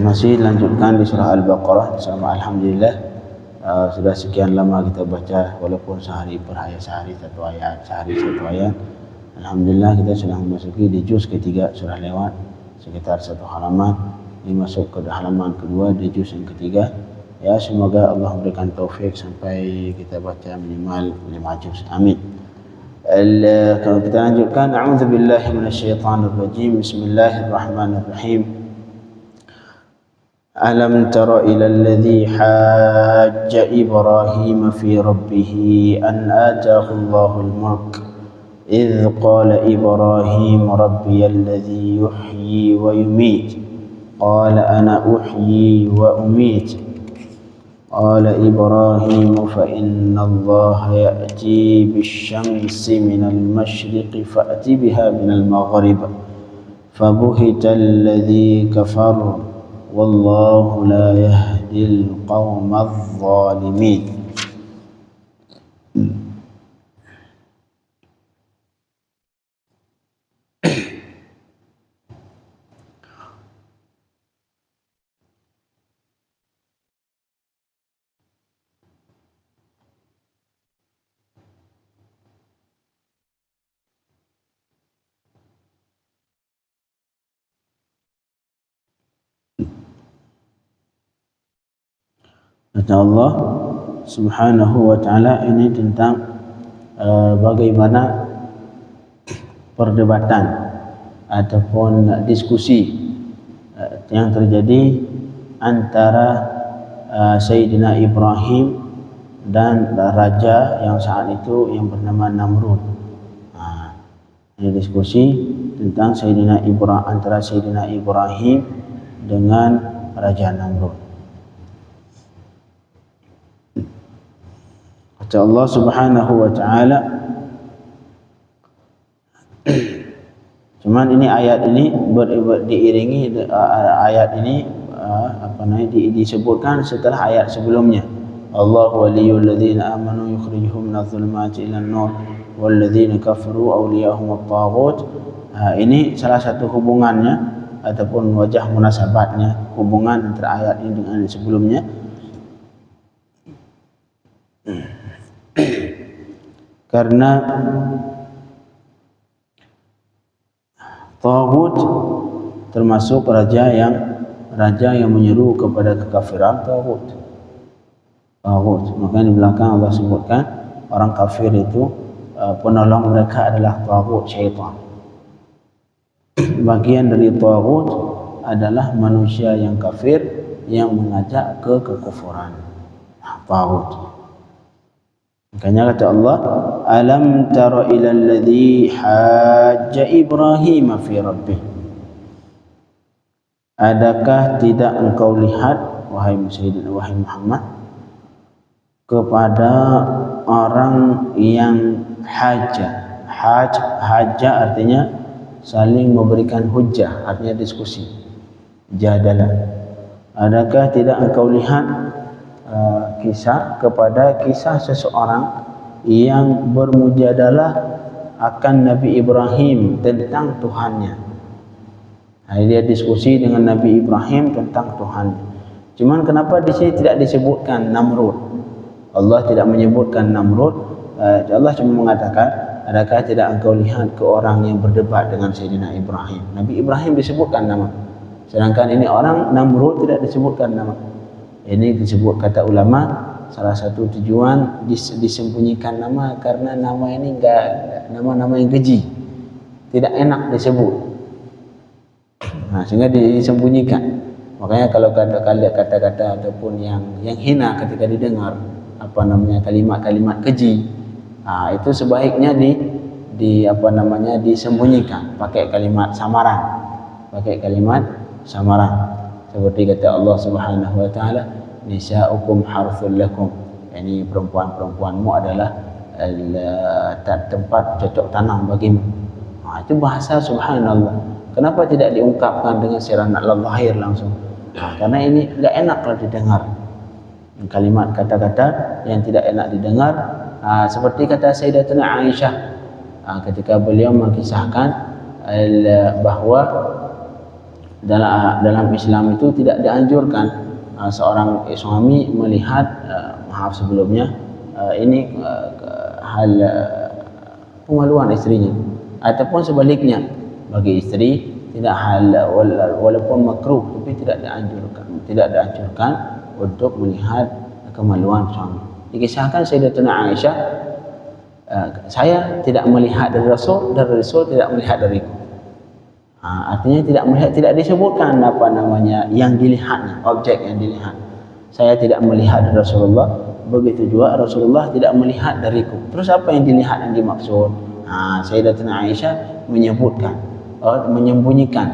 Masih lanjutkan di surah Al-Baqarah bersama Alhamdulillah. Sudah sekian lama kita baca, walaupun sehari per ayat, sehari satu ayat. Alhamdulillah kita sudah memasuki di juz ketiga surah lewat sekitar satu halaman. Ini masuk ke halaman kedua di juz yang ketiga. Ya, semoga Allah berikan taufik sampai kita baca minimal 5 juz. Amin. Kalau kita lanjutkan, a'udzubillahi minasyaitonirrajim. Bismillahirrahmanirrahim. ألم تر إلى الذي حاج إبراهيم في ربه أن آتاه الله الملك إذ قال إبراهيم ربي الذي يحيي ويميت قال أنا أحيي وأميت قال إبراهيم فإن الله يأتي بالشمس من المشرق فأت بها من المغرب فبهت الذي كفر والله لا يهدي القوم الظالمين. Kata Allah Subhanahu wa ta'ala, ini tentang bagaimana perdebatan ataupun diskusi yang terjadi antara Sayyidina Ibrahim dan raja yang saat itu yang bernama Namrud. Ini diskusi tentang antara Sayyidina Ibrahim dengan Raja Namrud. Kata Allah Subhanahu wa ta'ala, cuman ini ayat ini diiringi ayat ini disebutkan setelah ayat sebelumnya. Allahu waliyul ladzina amanu yukhrijuhum minadh dhulumati ilan nur wal ladzina kafaru awliyahum at-taghut. Ini salah satu hubungannya ataupun wajah munasabatnya, hubungan antara ayat ini dengan sebelumnya. Karena Taghut termasuk raja yang menyeru kepada kekafiran. Taghut. Maka di belakang Allah sebutkan orang kafir itu penolong mereka adalah Taghut, syaitan. Bagian dari Taghut adalah manusia yang kafir yang mengajak ke kekufuran. Taghut. Makanya kata Allah, alam tara ila alladhi hajja Ibrahim fi rabbih. Adakah tidak engkau lihat, wahai Muhammad, kepada orang yang haja. Haja artinya saling memberikan hujjah, artinya diskusi, jadalah. Adakah tidak engkau lihat kisah seseorang yang bermujadalah akan Nabi Ibrahim tentang Tuhannya. Dia diskusi dengan Nabi Ibrahim tentang Tuhannya. Cuman kenapa di sini tidak disebutkan Namrud? Allah tidak menyebutkan Namrud. Allah cuma mengatakan, adakah tidak engkau lihat ke orang yang berdebat dengan Sayyidina Ibrahim? Nabi Ibrahim disebutkan nama, sedangkan ini orang Namrud tidak disebutkan nama. Ini disebut, kata ulama, salah satu tujuan disembunyikan nama karena nama ini nama-nama yang keji, tidak enak disebut. Sehingga disembunyikan. Makanya kalau kata-kata ataupun yang hina ketika didengar, kalimat-kalimat keji, itu sebaiknya disembunyikan, pakai kalimat samaran. Seperti kata Allah Subhanahu wa ta'ala, nisa'ukum harthul lakum. Ini perempuan-perempuanmu adalah tempat cocok tanam bagimu. Itu bahasa subhanallah. Kenapa tidak diungkapkan dengan secara lahir langsung? Karena ini enggak enak kalau didengar. Kalimat kata-kata yang tidak enak didengar, seperti kata Sayyidatuna Aisyah ketika beliau mengisahkan bahwa dalam Islam itu tidak dianjurkan seorang suami melihat maaf sebelumnya ini hal pemaluan istrinya, ataupun sebaliknya bagi istri tidak hal walaupun makruh tapi tidak dianjurkan untuk melihat kemaluan suami. Dikisahkan Sayyidatuna Aisyah, saya tidak melihat dari Rasul tidak melihat dariku. Artinya tidak melihat, tidak disebutkan apa namanya yang dilihatnya, objek yang dilihat. Saya tidak melihat dari Rasulullah, begitu juga Rasulullah tidak melihat dariku. Terus apa yang dilihat yang dimaksud? Sayyidatuna Aisyah menyembunyikan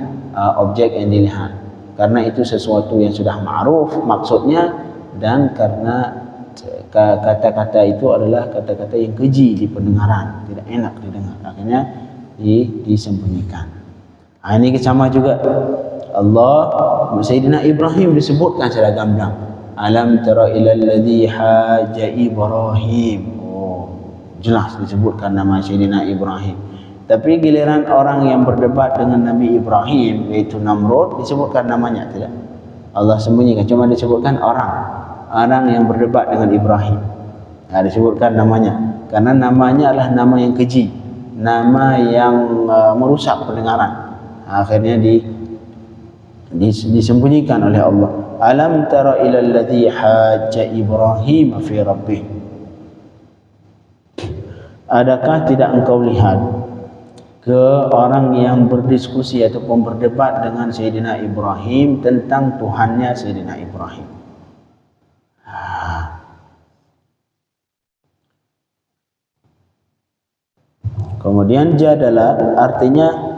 objek yang dilihat, karena itu sesuatu yang sudah ma'ruf maksudnya, dan karena kata-kata itu adalah kata-kata yang keji di pendengaran, tidak enak didengar, akhirnya disembunyikan. Ini sama juga Sayyidina Ibrahim disebutkan secara gamblang, alam tara ilal ladzi haja Ibrahim. Jelas disebutkan nama Sayyidina Ibrahim. Tapi giliran orang yang berdebat dengan Nabi Ibrahim, yaitu Namrud, disebutkan namanya tidak. Allah sembunyikan, cuma disebutkan orang yang berdebat dengan Ibrahim. Disebutkan namanya, karena namanya adalah nama yang keji, nama yang merusak pendengaran. Akhirnya disembunyikan oleh Allah. Alam tara ilal ladzi haja Ibrahim fi rabbih. Adakah tidak engkau lihat ke orang yang berdiskusi ataupun berdebat dengan Sayyidina Ibrahim tentang Tuhannya Sayyidina Ibrahim? Kemudian jadalah artinya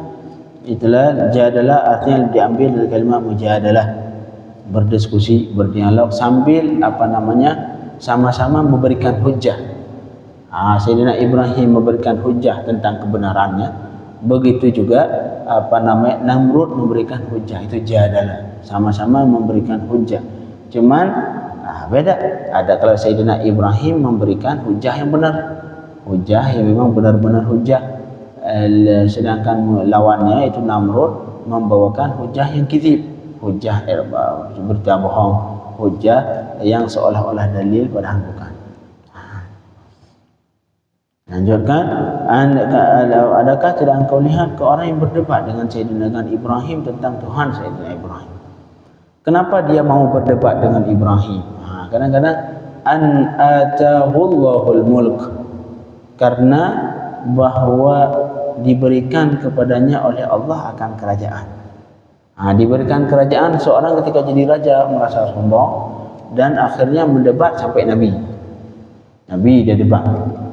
diambil dari kalimat mujadalah, berdiskusi, berdialog sambil sama-sama memberikan hujjah. Sayyidina Ibrahim memberikan hujjah tentang kebenarannya, begitu juga Namrud memberikan hujjah, itu jadalah, sama-sama memberikan hujjah. Cuman beda, ada kalau Sayyidina Ibrahim memberikan hujjah yang benar, hujjah yang memang benar-benar hujjah, sedangkan lawannya itu Namrud membawakan hujjah yang kizib, hujjah berita bohong, hujjah yang seolah-olah dalil padahal bukan. Lanjutkan, adakah tidak engkau lihat ke orang yang berdebat dengan Sayyidina Ibrahim tentang Tuhan Sayyidina Ibrahim? Kenapa dia mau berdebat dengan Ibrahim? Kadang-kadang an atahullahul mulk, karena bahwa diberikan kepadanya oleh Allah akan kerajaan. Diberikan kerajaan, seorang ketika jadi raja merasa sombong dan akhirnya mendebat sampai Nabi dia debat,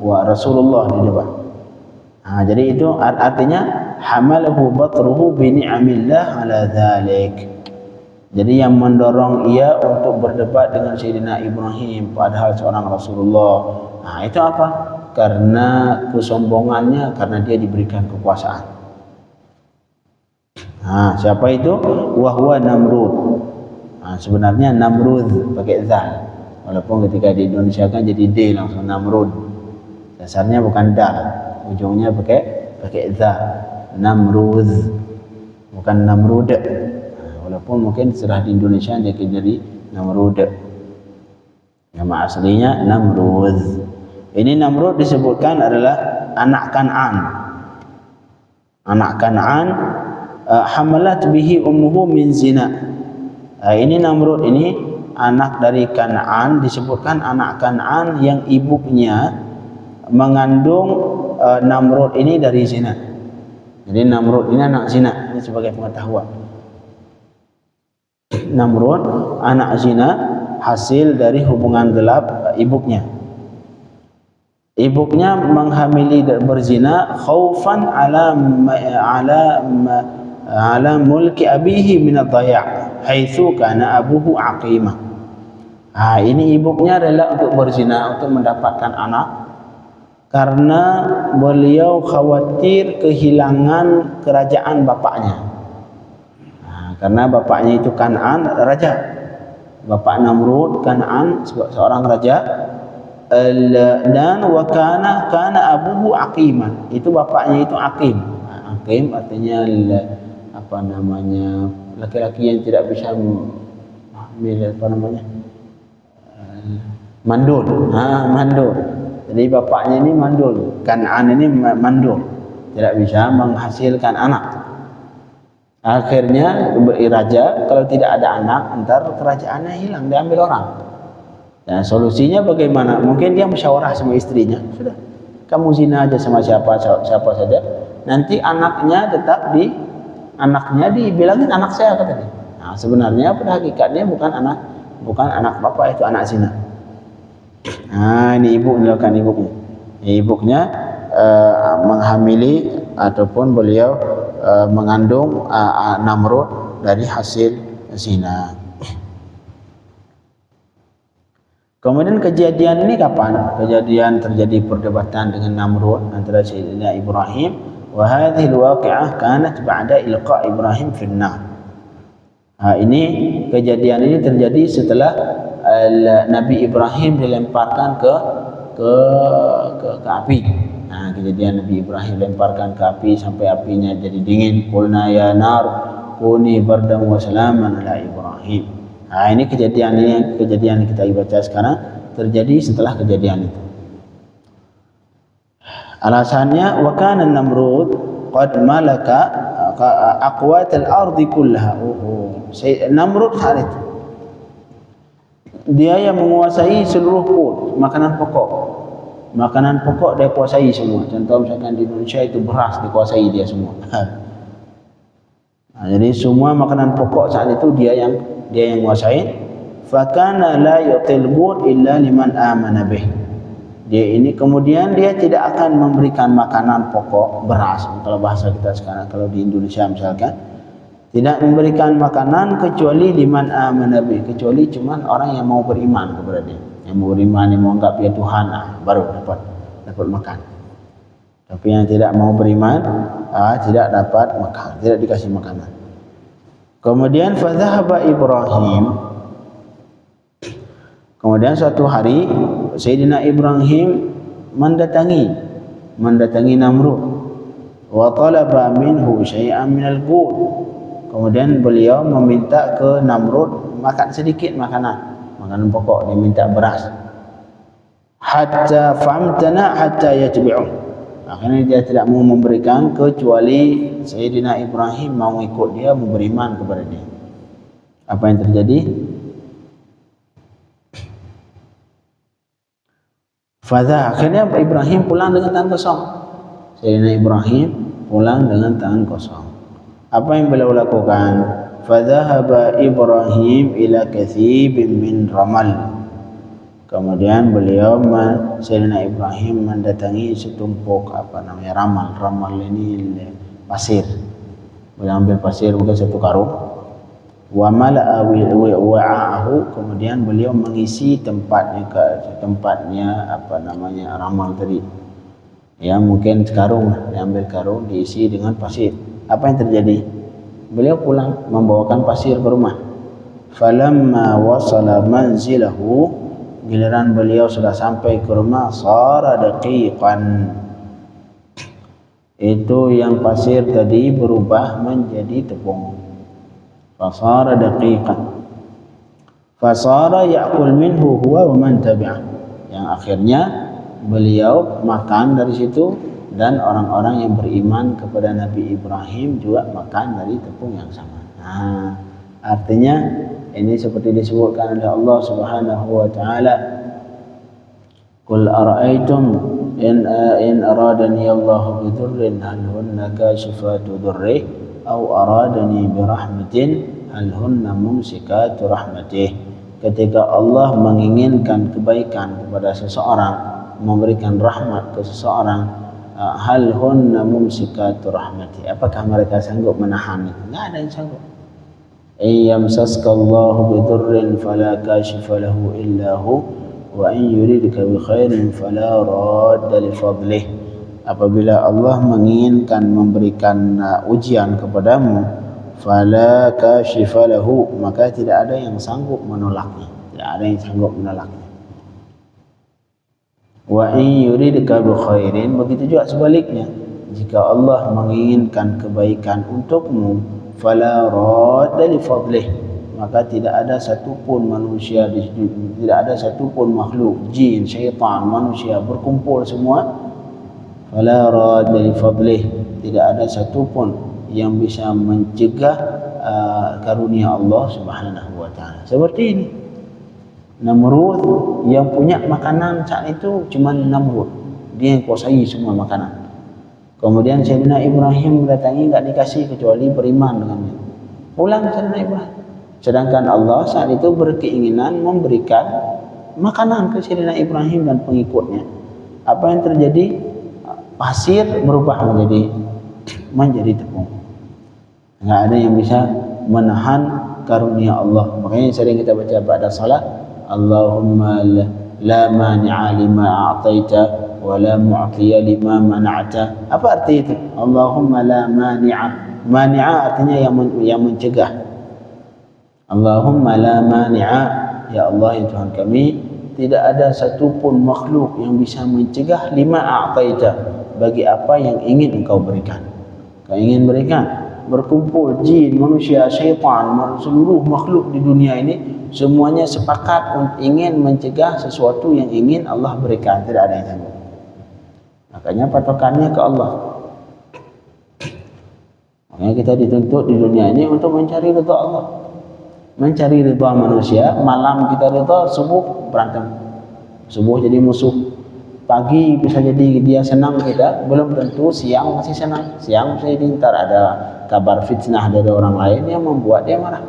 Rasulullah dia debat. Jadi itu artinya hamalahu batruhu bi ni'amillah ala dzalik. Jadi yang mendorong ia untuk berdebat dengan Sayyidina Ibrahim padahal seorang Rasulullah, itu apa? Karena kesombongannya, karena dia diberikan kekuasaan. Siapa itu? Wahwa Namrud. Sebenarnya Namrud pakai zal, walaupun ketika di Indonesia kan jadi D langsung Namrud. Dasarnya bukan dal, ujungnya pakai zal. Namrud, bukan Namrud. Walaupun mungkin setelah di Indonesia dia jadi Namrud. Nama aslinya Namrud. Ini Namrud disebutkan adalah anak Kan'an. Anak Kan'an, hamalat bihi ummuhu min zina. Ini Namrud ini anak dari Kan'an, disebutkan anak Kan'an yang ibunya mengandung Namrud ini dari zina. Jadi Namrud ini anak zina, ini sebagai pengetahuan. Namrud anak zina hasil dari hubungan gelap ibunya. Ibunya menghamili dan berzina khaufan ala mulki abihi min ad-dhaya' haitsu kana abuhu aqimah. Ini ibunya rela untuk berzina untuk mendapatkan anak karena beliau khawatir kehilangan kerajaan bapaknya. Karena bapaknya itu Kan'an, raja. Bapak Namrud Kan'an seorang raja. Dan kana abuhu aqiman, itu bapaknya itu aqim. Aqim artinya laki-laki yang tidak bisa mandul. Mandul. Jadi bapaknya ini mandul. Kan'an ini mandul, tidak bisa menghasilkan anak. Akhirnya raja kalau tidak ada anak, entar kerajaannya hilang, diambil orang. Dan solusinya bagaimana? Mungkin dia musyawarah sama istrinya, sudah, kamu zina aja sama siapa saja. Nanti anaknya dibilangin anak saya, kata dia. Nah, sebenarnya pada hakikatnya bukan anak bapak, itu anak zina. Nah, ini ibunya. Ibunya menghamili ataupun beliau mengandung Namrud dari hasil zina. Kemudian kejadian ini kapan? Kejadian terjadi perdebatan dengan Namrud antara Sayyidina Ibrahim. Wa hadhihi al-waqi'ah kanat ba'da ilqa' Ibrahim fi an-nar. Ini kejadian ini terjadi setelah Nabi Ibrahim dilemparkan ke api. Nah, kejadian Nabi Ibrahim dilemparkan ke api sampai apinya jadi dingin. Qulna ya nar kuni bardan wa salaman ala Ibrahim. Nah, ini kejadian yang kita baca sekarang terjadi setelah kejadian itu. Alasannya wa kana Namrud qad malaka aqwat al-ardi kullaha. Namrud saat itu dia yang menguasai seluruh makanan pokok dia kuasai semua. Contoh misalkan di Indonesia itu beras dikuasai dia semua. Nah, jadi semua makanan pokok saat itu dia yang menguasai. Fakana la yu'til bud illa liman amana bih. Dia ini kemudian dia tidak akan memberikan makanan pokok beras, kalau bahasa kita sekarang, kalau di Indonesia misalkan, tidak memberikan makanan kecuali liman amana bih, kecuali cuman orang yang mau beriman kepada dia, yang mau beriman, yang mau anggap dia Tuhan, baru dapat makan. Tapi yang tidak mau beriman tidak dapat makan, tidak dikasih makanan. Kemudian fadhahaba Ibrahim. Kemudian suatu hari Sayyidina Ibrahim mendatangi Namrud. Wa talaba minhu syai'an minal ghud. Kemudian beliau meminta ke Namrud makan sedikit makanan pokok, dia minta beras. Hatta famtana hatta yatbi'u. Akhirnya dia tidak mau memberikan kecuali Sayyidina Ibrahim mau ikut dia, mau beriman kepada dia. Apa yang terjadi? Akhirnya Ibrahim pulang dengan tangan kosong. Sayyidina Ibrahim pulang dengan tangan kosong. Apa yang beliau lakukan? Fadhahaba Ibrahim ila kathibin min ramal. Kemudian Sayyidina Ibrahim mendatangi setumpuk ramal. Ramal ini pasir. Beliau ambil pasir bukan satu karung. Wa mala'a wa'ahu, kemudian beliau mengisi tempatnya ramal tadi. Ya, mungkin sekarung, diambil karung diisi dengan pasir. Apa yang terjadi? Beliau pulang membawakan pasir ke rumah. Falamma wasala manzilahu, giliran beliau sudah sampai ke rumah, sara daqiqan. Itu yang pasir tadi berubah menjadi tepung. Fasara daqiqan. Fasara ya'kul minhu huwa wa man tabi'ah. Yang akhirnya beliau makan dari situ dan orang-orang yang beriman kepada Nabi Ibrahim juga makan dari tepung yang sama. Nah, artinya ini seperti disebutkan oleh Allah Subhanahu wa taala, qul ara'aytum in aradani Allahu bidurrin hal hunna kashifatu durri aw aradani birahmatin hal hunna mumsikatu rahmatih. Ketika Allah menginginkan kebaikan kepada seseorang, memberikan rahmat ke seseorang, hal hunna mumsikatu rahmatih, apakah mereka sanggup menahan itu? Tidak ada yang sanggup. Yamsaskallahu bidurrin fala kashifa lahu illa hu wa in yuridka bi khairin fala radda li fadlih. Apabila Allah menginginkan memberikan ujian kepadamu, fala kashifa lahu, maka tidak ada yang sanggup menolaknya, Wa in yuridka bi khairin, begitu juga sebaliknya, jika Allah menginginkan kebaikan untukmu, fala radda li fadlih, maka tidak ada satupun manusia tidak ada satupun makhluk, jin, syaitan, manusia berkumpul semua, fala radda li fadlih, tidak ada satupun yang bisa mencegah karunia Allah Subhanahu wa taala. Seperti ini Namrud yang punya makanan saat itu cuma Namrud, dia yang kuasai semua makanan. Kemudian Sayyidina Ibrahim datangi, enggak dikasih kecuali beriman dengannya. Pulang Sayyidina Ibrahim. Sedangkan Allah saat itu berkeinginan memberikan makanan ke Sayyidina Ibrahim dan pengikutnya. Apa yang terjadi? Pasir berubah menjadi tepung. Enggak ada yang bisa menahan karunia Allah. Makanya sering kita baca ba'da salat, Allahumma la mani'a lima a'taita wa la mu'tiya lima mana'ta. Apa arti itu? Allahumma la mani'a. Mani'a artinya yang mencegah. Allahumma la mani'a, ya Allah ya Tuhan kami, tidak ada satupun makhluk yang bisa mencegah lima a'taita, bagi apa yang ingin engkau berikan. Kau ingin berikan, berkumpul jin, manusia, syaitan, seluruh makhluk di dunia ini semuanya sepakat ingin mencegah sesuatu yang ingin Allah berikan, tidak ada yang sanggup. Makanya patokannya ke Allah. Makanya kita dituntut di dunia ini untuk mencari ridha Allah, mencari ridha manusia. Malam kita ridha, subuh berantem, subuh jadi musuh. Pagi bisa jadi dia senang kita, belum tentu siang masih senang. Siang bisa jadi ntar ada kabar fitnah dari orang lain yang membuat dia marah.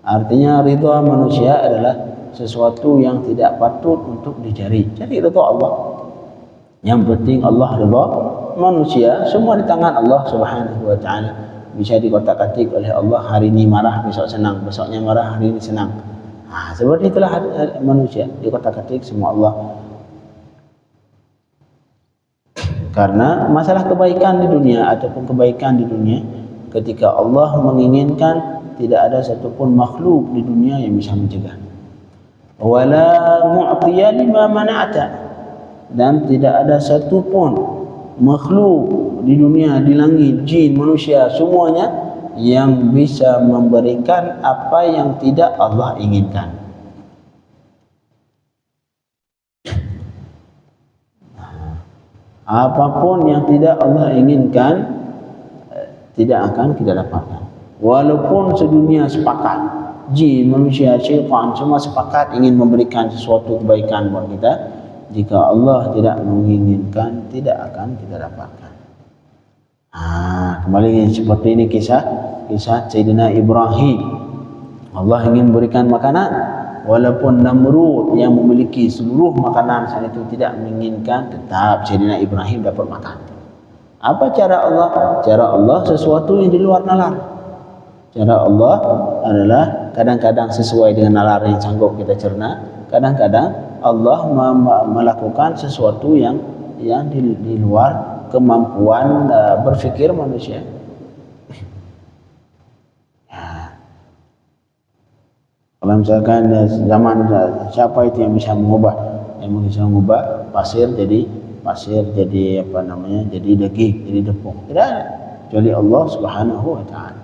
Artinya ridha manusia adalah sesuatu yang tidak patut untuk dicari. Cari ridha Allah. Yang penting Allah ridha, manusia semua di tangan Allah Subhanahu wa taala. Bisa dikotak-katik oleh Allah, hari ini marah besok senang, besoknya marah hari ini senang. Seperti itulah manusia, dikotak-katik semua Allah. Karena masalah kebaikan di dunia ataupun kebaikan di dunia, ketika Allah menginginkan, tidak ada satupun makhluk di dunia yang bisa mencegah. Wala mu'tiya lima mana'ata, dan tidak ada satupun makhluk di dunia, di langit, jin, manusia, semuanya yang bisa memberikan apa yang tidak Allah inginkan. Apapun yang tidak Allah inginkan tidak akan kita dapatkan. Walaupun sedunia sepakat, jin, manusia, syaitan semua sepakat ingin memberikan sesuatu kebaikan buat kita, jika Allah tidak menginginkan, tidak akan kita dapatkan. Kembali seperti ini kisah Sayyidina Ibrahim. Allah ingin berikan makanan, walaupun Namrud yang memiliki seluruh makanan saat itu tidak menginginkan, tetap Sayyidina Ibrahim dapat makan. Apa cara Allah? Cara Allah sesuatu yang di luar nalar. Cara Allah adalah kadang-kadang sesuai dengan nalar yang sanggup kita cerna, kadang-kadang Allah melakukan sesuatu yang di luar kemampuan berfikir manusia. Kalau misalkan zaman siapa itu yang bisa mengubah, pasir jadi jadi daging, jadi tepung. Tidak ada kecuali Allah Subhanahu wa taala.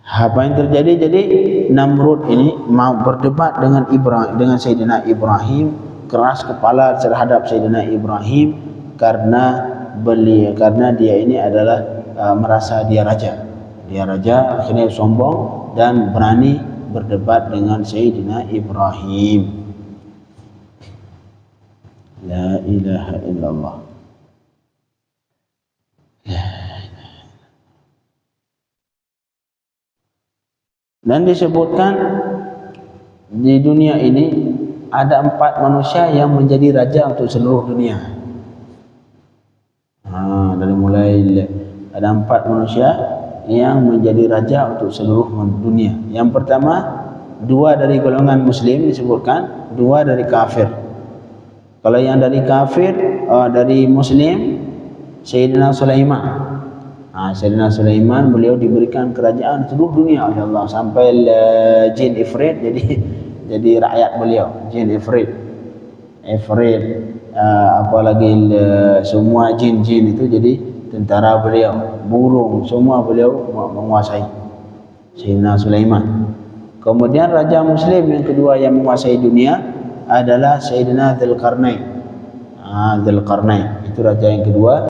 Apa yang terjadi? Jadi Namrud ini mau berdebat dengan Sayyidina Ibrahim, keras kepala terhadap Sayyidina Ibrahim karena dia ini adalah merasa dia raja. Dia raja, akhirnya sombong dan berani berdebat dengan Sayyidina Ibrahim. La ilaha illallah. Dan disebutkan di dunia ini ada 4 manusia yang menjadi raja untuk seluruh dunia. Dari mulai ada 4 manusia yang menjadi raja untuk seluruh dunia. Yang pertama, 2 dari golongan muslim disebutkan, 2 dari kafir. Kalau yang dari kafir, dari muslim, Sayyidina Sulaiman. Sayyidina Sulaiman, beliau diberikan kerajaan seluruh dunia oleh Allah, sampai jin Ifrit jadi rakyat beliau. Jin Ifrit, apalagi semua jin-jin itu tentara beliau, burung, semua beliau menguasai. Sayyidina Sulaiman. Kemudian raja muslim yang kedua yang menguasai dunia adalah Sayyidina Dzulqarnain. Dzulqarnain itu raja yang kedua.